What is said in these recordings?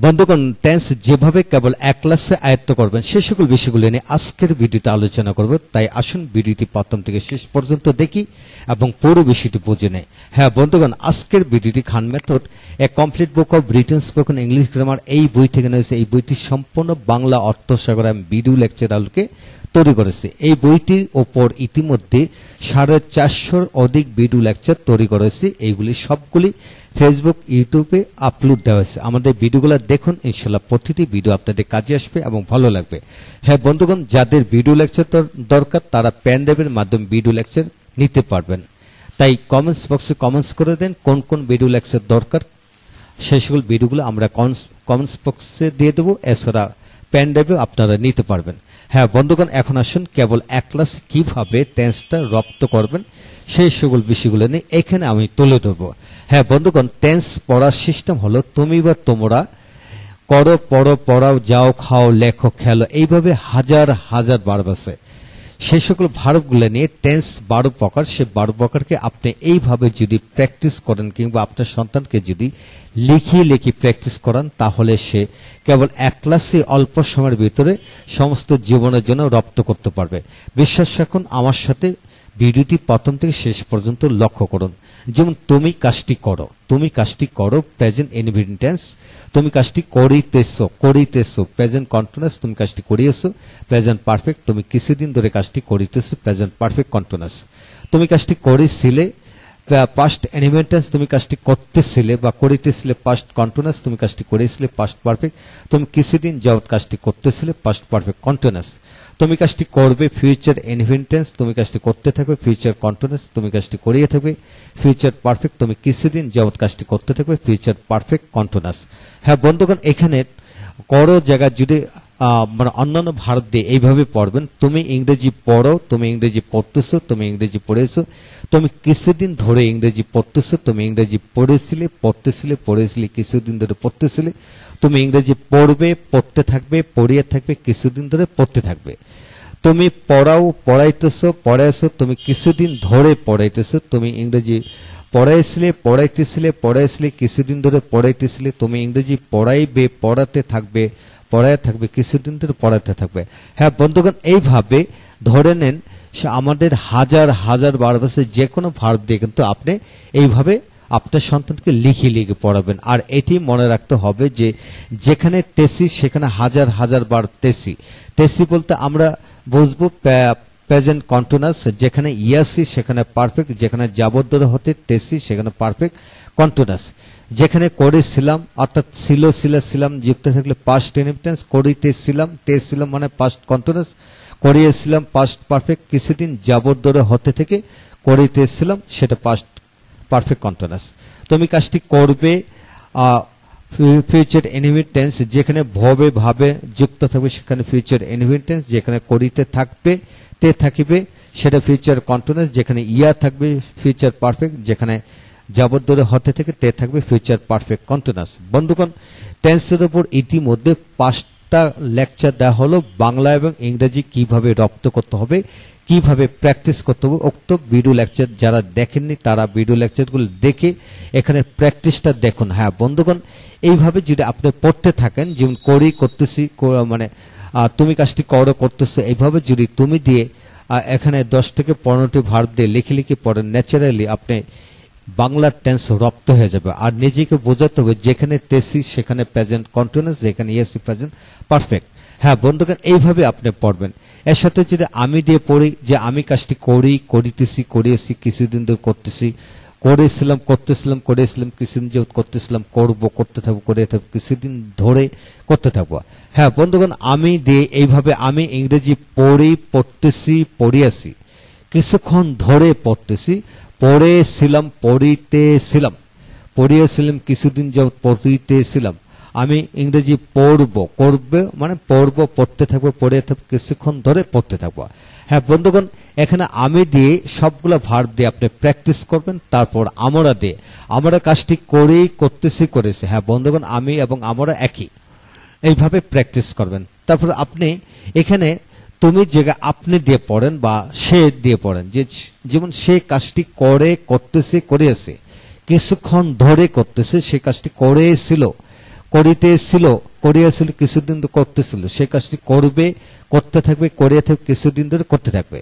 বন্ধুগণ, টেন্স যেভাবে কেবল এক ক্লাসে আয়ত্ত করবেন সে সকল বিষয়গুলো নিয়ে আজকের ভিডিওতে আলোচনা করব। তাই আসুন ভিডিওটি প্রথম থেকে শেষ পর্যন্ত দেখি এবং পুরো বিষয়টি বুঝে নেই। হ্যাঁ বন্ধুগণ, আজকের ভিডিওটি Khan method a complete book of written spoken English grammar এই বই থেকে নিয়েছে। এই বইটি সম্পূর্ণ বাংলা অর্থসাগর এবং ভিডিও লেকচার আলোকে তৈরি করেছে। এই বইটির ওপর ইতিমধ্যে 450 অধিক ভিডিও লেকচার তৈরি করেছে। এইগুলি সবগুলি ফেসবুক ইউটিউবে আপলোড দেওয়া হয়েছে। আমাদের ভিডিওগুলো দেখুন, ইনশাল্লাহ প্রতিটি ভিডিও আপনাদের কাজে আসবে এবং ভালো লাগবে। হ্যাঁ বন্ধুগণ, যাদের ভিডিও লেকচার দরকার তারা পেন ড্রাইভের মাধ্যমে ভিডিও লেকচার নিতে পারবেন। তাই কমেন্টস বক্সে কমেন্টস করে দেন কোন কোন ভিডিও লেকচার দরকার। সেই সকল ভিডিওগুলো আমরা কমেন্টস বক্সে দিয়ে দেবো। এছাড়া পেন ড্রাইভে আপনারা নিতে পারবেন। হ্যাঁ বন্ধুগণ, এখন আসুন কেবল এক ক্লাস কিভাবে টেন্সটা রপ্ত করবেন সেই সকল বিষয়গুলো নিয়ে এখানে আমি তুলে ধরবো। হ্যাঁ বন্ধুগণ, টেন্স পড়ার সিস্টেম হলো তুমি বা তোমরা, করো, পড়ো, পড়াও, যাও, খাও, লেখো, খেলো, এইভাবে হাজার হাজার ভার্ব আছে। সেই সকল ভার্বগুলো নিয়ে টেন্স 12 প্রকার। সে 12 প্রকারকে আপনি এইভাবে যদি প্র্যাকটিস করেন কিংবা আপনার সন্তানকে যদি লিখি প্র্যাকটিস করান তাহলে সে কেবল এক ক্লাসে অল্প সময়ের ভিতরে সমস্ত জীবনের জন্য রপ্ত করতে পারবে। বিশ্বাস রাখুন, আমার সাথে ভিডিওটি প্রথম থেকে শেষ পর্যন্ত লক্ষ্য করুন। যেমন তুমি কাজটি করো প্রেজেন্ট ইনডিফিনিট টেন্স, তুমি কাজটি করিতেছো প্রেজেন্ট কন্টিনিউয়াস, তুমি কাজটি করিয়েছো প্রেজেন্ট পারফেক্ট, তুমি কিছুদিন ধরে কাজটি করিতেছো প্রেজেন্ট পারফেক্ট কন্টিনিউয়াস, তুমি কাজটি করেছিলে পাস্ট ইনডিফিনিট টেন্স, তুমি কাজটি করতেছিলে বা করিতেছিলে পাস্ট কন্টিনিউয়াস, তুমি কাজটি করেছিলে পাস্ট পারফেক্ট, তুমি কিছুদিন যাবত কাজটি করতেছিলে পাস্ট পারফেক্ট কন্টিনিউয়াস, তুমি কাজটি করবে ফিউচার ইনডিফিনিট টেন্স, তুমি কাজটি করতে থাকবে ফিউচার কন্টিনিউয়াস, তুমি কাজটি করিয়ে থাকবে ফিউচার পারফেক্ট, তুমি কিছুদিন যাবত কাজটি করতে থাকবে ফিউচার পারফেক্ট কন্টিনিউয়াস। হ্যাঁ বন্ধুগণ, এখানে করো জায়গা যদি মানে অন্যান্য ভার্ব দিয়ে এইভাবে পড়বেন। তুমি ইংরেজি পড়ো, তুমি ইংরেজি পড়তেছো, তুমি ইংরেজি পড়েছো, তুমি কিছুদিন ধরে ইংরেজি পড়তেছো, তুমি ইংরেজি পড়েছিলে কিছুদিন ধরে পড়তেছিলে, তুমি ইংরেজি পড়বে, পড়তে থাকবে, পড়িয়ে থাকবে, কিছুদিন ধরে পড়তে থাকবে, তুমি পড়াও, পড়াইছো, তুমি কিছুদিন ধরে পড়াইতেছো, তুমি ইংরেজি পড়াইছিলে কিছুদিন ধরে পড়াইতেছিলে, তুমি ইংরেজি পড়াইবে, পড়াতে থাকবে কিছুদিন ধরে পড়াতে থাকবে। হ্যাঁ বন্ধুগণ, এইভাবে ধরে নেন আমাদের হাজার হাজার ভার্ব আছে। যে কোনো ভার্ব দিয়ে কিন্তু আপনি এইভাবে আপনার সন্তানকে লিখে পড়াবেন। আর এটি মনে রাখতে হবে যে যেখানে তেসি সেখানে হাজার হাজার বার তেসি বলতে আমরা বুঝবো প্রেজেন্ট কন্টিনিউয়াস, যেখানে ইয়াসি সেখানে পারফেক্ট, যেখানে যাবতীয় হতে তেসি সেখানে পারফেক্ট কন্টিনিউয়াস, যেখানে করেছিলাম অর্থাৎ ছিলাম যুক্ত থাকলে পাস্ট ইনডিফিনিট টেন্স, তেছিলাম মানে পাস্ট কন্টিনিউয়াস, করিয়েছিলাম পাস্ট পারফেক্ট, কিছুদিন যাবতীয় হতে থেকে করিতেছিলাম সেটা পাস্ট পারফেক্ট কন্টিনিউয়াস, তুমি কাজটি করবে ফিউচার ইনডিফিনিট টেন্স, যেখানে ভাবে যুক্ত থাকবে সেখানে ফিউচার ইনডিফিনিট টেন্স, যেখানে করিতে থাকবে থাকিবে সেটা ফিউচার কন্টিনিউয়াস, যেখানে ইয়া থাকবে ফিউচার পারফেক্ট, যেখানে যাবতীয় হতে থেকে থাকবে ফিউচার পারফেক্ট কন্টিনিউয়াস। বন্ধুগণ, টেন্সের উপর ইতিমধ্যে 5টা লেকচার দেওয়া হলো। বাংলা এবং ইংরেজি কিভাবে রপ্ত করতে হবে, কিভাবে প্র্যাকটিস করতে হবে, উক্ত ভিডিও লেকচার যারা দেখেননি তারা ভিডিও লেকচারগুলো দেখে এখানে প্র্যাকটিসটা দেখুন। হ্যাঁ বন্ধুগণ, এইভাবে যদি আপনি পড়তে থাকেন, যেমন করতেছি মানে তুমি কাজটি করতেছো, এইভাবে যদি তুমি দিয়ে এখানে 10 থেকে 15টি ভার্ব দিয়ে লিখে পড়েন, ন্যাচারালি আপনি বাংলার টেন্স রপ্ত হয়ে যাবে। আর নিজেকে বোঝাতে হবে যেখানে তেসি সেখানে প্রেজেন্ট কন্টিনিউয়াস, যেখানে ইয়েসি প্রেজেন্ট পারফেক্ট। হ্যাঁ বন্ধুগণ, এইভাবে আপনি পড়বেন। এর সাথে যদি আমি দিয়ে পড়ি যে আমি কাজটি করিতেছি, করিয়েছি, কিছুদিন ধরে করেছিলাম কিছুদিন যেহেতু করতেছিলাম, করতে থাকবো, করে থাকবো, কিছুদিন ধরে করতে থাকবো। হ্যাঁ বন্ধুগণ, আমি দিয়ে এইভাবে আমি ইংরেজি পড়তেছি, পড়িয়েছি, কিছুক্ষণ ধরে পড়তেছি, পড়িয়েছিলাম কিছুদিন যাবত পড়িতেছিলাম, আমি ইংরেজি করবে মানে পড়তে থাকবো, পড়ে থাকবো, কিছুক্ষণ ধরে পড়তে থাকবো। হ্যাঁ বন্ধুগণ, এখানে আমি দিয়ে সবগুলো ভার্ব দিয়ে আপনি প্র্যাকটিস করবেন। তারপর আমরা কাজটি করেছি। হ্যাঁ বন্ধুগণ, আমি এবং আমরা একই, এইভাবে প্র্যাকটিস করবেন। তারপর আপনি এখানে তুমি জায়গায় আপনি দিয়ে পড়েন বা সে দিয়ে পড়েন, যেমন সে কাজটি করেছে, কিছুক্ষণ ধরে করতেছে, সে কাজটি করিতেছিল, করিয়াছিল কিছুদিন ধরে করতেছিল, সেই কাজটি করবে, করতে থাকবে, করিয়া থাকবে, কিছুদিন ধরে করতে থাকবে।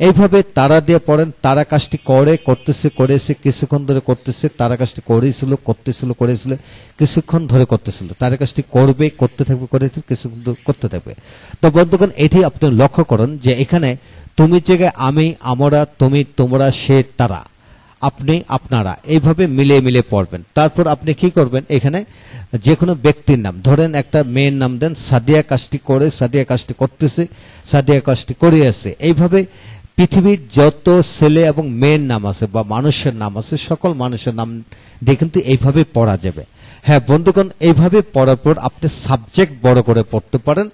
এইভাবে তারা দিয়ে পড়েন, তারা কাজটি করে, করতেছে, করেছে, কিছুক্ষণ ধরে করতেছে, তারা কাজটি করেছিল, করতেছিল, করেছিল, কিছুক্ষণ ধরে করতেছিল, তারা কাজটি করবে, করতে থাকবে, করে থাকবে, কিছুক্ষণ ধরে করতে থাকবে। তো বন্ধুগণ, এটি আপনি লক্ষ্য করুন যে এখানে তুমি জায়গায় আমি, আমরা, তুমি, তোমরা, সে, তারা, আপনি, আপনারা, এইভাবে মিলিয়ে মিলিয়ে পড়বেন। তারপর আপনি কি করবেন, এখানে যে কোনো ব্যক্তির নাম ধরেন, একটা মেয়ের নাম দেন, সাদিয়া কাজটি করে, সাদিয়া কাজটি করতেছে, সাদিয়া কাজটি করিয়াছে। এইভাবে পৃথিবীর যত ছেলে এবং মেয়ের নাম আছে বা মানুষের নাম আছে, সকল মানুষের নাম দিয়ে কিন্তু এইভাবে পড়া যাবে। হ্যাঁ বন্ধুগণ, এইভাবে পড়ার পর আপনি সাবজেক্ট বড় করে পড়তে পারেন।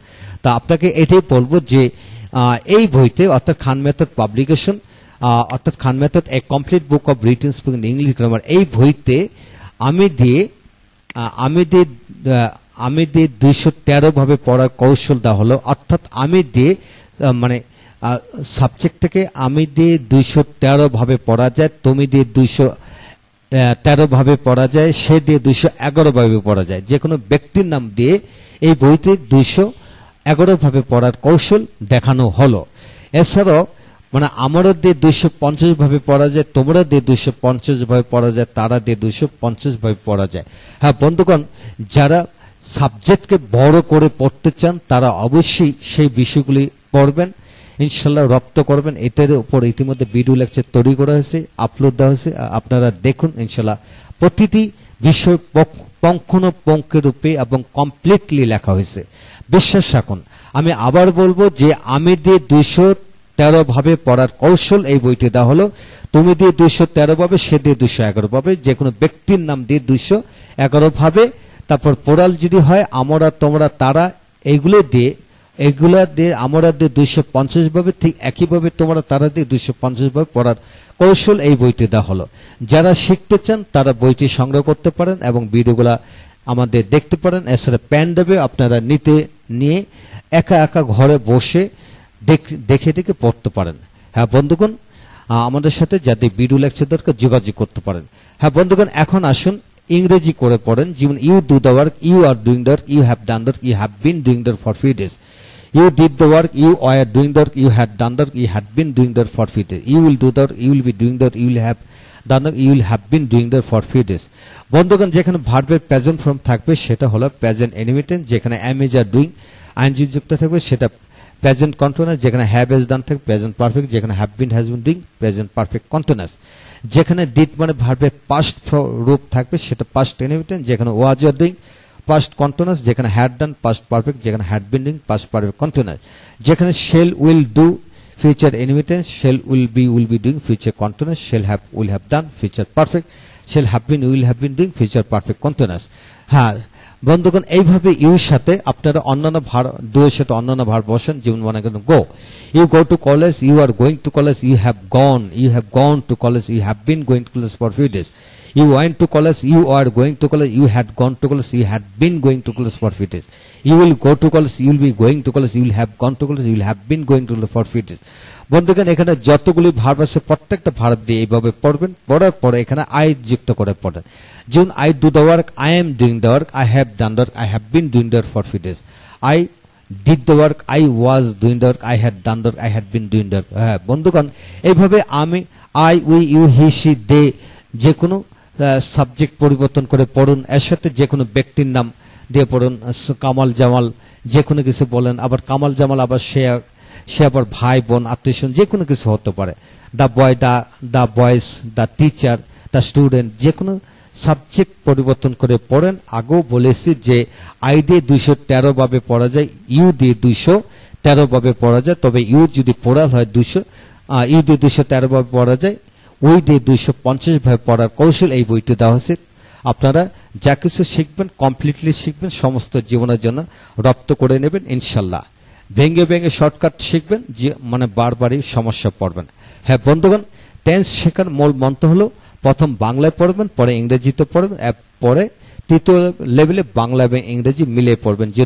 তা আপনাকে এটাই বলবো যে এই বইতে, অর্থাৎ খান মেথড পাবলিকেশন, অর্থাৎ Khan method a complete book of written speaking English grammar, এই বইতে আমি দিয়ে 213 ভাবে পড়ার কৌশল দেওয়া হলো। অর্থাৎ আমি দিয়ে মানে সাবজেক্টটাকে আমি দিয়ে 213 ভাবে পড়া যায়, তুমি দিয়ে 213 ভাবে পড়া যায়, সে দিয়ে 211 ভাবে পড়া যায়। যে কোনো ব্যক্তির নাম দিয়ে এই বইতে 211 ভাবে পড়ার কৌশল দেখানো হলো। এছাড়াও মানে আমরা দিয়ে 250 ভাবে পড়া যায়, তোমরা দিয়ে 250 ভাবে পড়া যায়, তারা দিয়ে 250 ভাবে পড়া যায়। হ্যাঁ বন্ধুগণ, যারা সাবজেক্টকে বড় করে পড়তে চান তারা অবশ্যই সেই বিষয়গুলি পড়বেন, ইনশাল্লাহ রপ্ত করবেন। এটার উপর ইতিমধ্যে ভিডিও লেকচার তৈরি করা হয়েছে, আপলোড দেওয়া হয়েছে, আপনারা দেখুন। ইনশাল্লাহ প্রতিটি বিষয় পঙ্খানুপুঙ্খ রূপে এবং কমপ্লিটলি লেখা হয়েছে, বিশ্বাস রাখুন। আমি আবার বলবো যে আমি দিয়ে 213 ভাবে পড়ার কৌশল এই বইটি দেওয়া হলো। তুমি দিয়ে 213 ভাবে, সে দিয়ে 211 ভাবে, যে কোনো ব্যক্তির নাম দিয়ে 211 ভাবে। তারপর পোরাল যদি হয় আমরা, তোমরা, তারা, এগুলা দিয়ে আমরা দিয়ে 250 ভাবে, ঠিক একইভাবে তোমরা, তারা দিয়ে 250 ভাবে পড়ার কৌশল এই বইটি দেওয়া হলো। যারা শিখতে চান তারা বইটি সংগ্রহ করতে পারেন এবং ভিডিওগুলা আমাদের দেখতে পারেন। এছাড়া প্যান দেবে, আপনারা নিয়ে একা একা ঘরে বসে দেখে দেখে পড়তে পারেন। হ্যাঁ বন্ধুগণ, আমাদের সাথে যাদের ভিডিও লেকচার দরকার যোগাযোগ করতে পারেন। হ্যাঁ বন্ধুগণ, এখন আসুন ইংরেজি করে পড়েন। যেমন you do the work, you are doing the work, you have done the work, you have been doing the work for few days. You did the work, you are doing the work, you had done the work, you had been doing the work for few days. You will do the work, you will be doing the work, you will have done the work, you will have been doing the work for few days. বন্ধুগণ, যেখানে ভার্বের present form থাকবে সেটা হলো present indefinite, যেখানে am is are doing ing যুক্ত থাকবে সেটা প্রেজেন্ট কন্টিনিউয়াস, যেখানে have is done থাকবে প্রেজেন্ট পারফেক্ট, যেখানে have been has been doing present perfect continuous, যেখানে did মানে ভার্বের পাস্ট রূপ থাকবে সেটা পাস্ট ইনডিফিনিট, যেখানে was are doing past continuous, যেখানে হ্যাড ডান পাস্ট পারফেক্ট, যেখানে had been doing past perfect continuous, যেখানে shall will do future indefinite, shall will be doing future continuous, shall have will have done future perfect, shall have been will have been doing future perfect continuous. হ্যাঁ বন্ধুগণ, এইভাবে your সাথে আপনারা অন্যান্য দুয়ের সাথে অন্যান্য ভার বসেন। যেমন মনে করেন go, you go to college, you are going to college, you have gone to college, you have been going to college for few days. You went to college, you are going to college, you had gone to college, you had been going to college for few days. You will go to college, you will be going to college, you will have gone to college, you will have been going to college for few days. বন্ধুগণ, এখানে যতগুলি verb আছে প্রত্যেকটা verb দিয়ে এইভাবে পড়বেন। পড়ার পরে এখানে আই যুক্ত করে পড়েন। যেমন I do the work, I am doing the work, I have done the work, I have been doing the work for few days. I did the work, I was doing the work, I had done the work, I had been doing the work. হ্যাঁ বন্ধুগণ, এইভাবে আমি, I, we, you, he, she, they, যে কোনো subject পরিবর্তন করে পড়ুন। এর সাথে যে কোনো ব্যক্তির নাম দিয়ে পড়ুন। কামাল জামাল, যে কোনো কিছু বলেন। আবার কামাল জামাল আবার সে আবার ভাই বোন আত্মীয়, যে কোনো কিছু হতে পারে। The boy, the boys, the teacher, the student, যে কোনো সাবজেক্ট পরিবর্তন করে পড়েন। আগেও বলেছি যে আই দিয়ে 213 ভাবে পড়া যায়, ইউ দিয়ে 213 ভাবে পড়া যায়। তবে ইউ যদি পড়াল হয় ইউ দিয়ে 213 ভাবে পড়া যায়, ওই দিয়ে 250 ভাবে পড়ার কৌশল এই বইটি দেওয়া হয়েছে। আপনারা যা কিছু শিখবেন কমপ্লিটলি শিখবেন, সমস্ত জীবনের জন্য রপ্ত করে নেবেন ইনশাল্লাহ। ভেঙে ভেঙে শর্টকাট শিখবেন, যে মানে বারবারই সমস্যা পড়বেন। হ্যাঁ বন্ধুগণ, টেন্স শেখার মূল মন্ত্র হলো প্রথম বাংলায় পড়বেন, পরে ইংরেজিতে পড়বেন, পরে তৃতীয় লেভেলে বাংলা এবং ইংরেজি মিলে পড়বেন, যে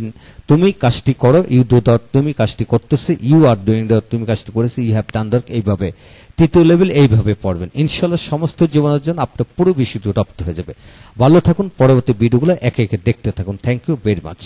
তুমি কাজটি করো, ইউ ডু দ্য তুমি কাজটি করতেছে, ইউ আর ডুইং দ্য তুমি কাজটি করেছে, ইউ হ্যাভ ডান দ্য, এইভাবে তৃতীয় লেভেল এইভাবে পড়বেন। ইনশাআল্লাহ সমস্ত জীবনের জন্য আপনার পুরো বিষয়টি রপ্ত হয়ে যাবে। ভালো থাকুন, পরবর্তী ভিডিওগুলো একে একে দেখতে থাকুন। Thank you very much.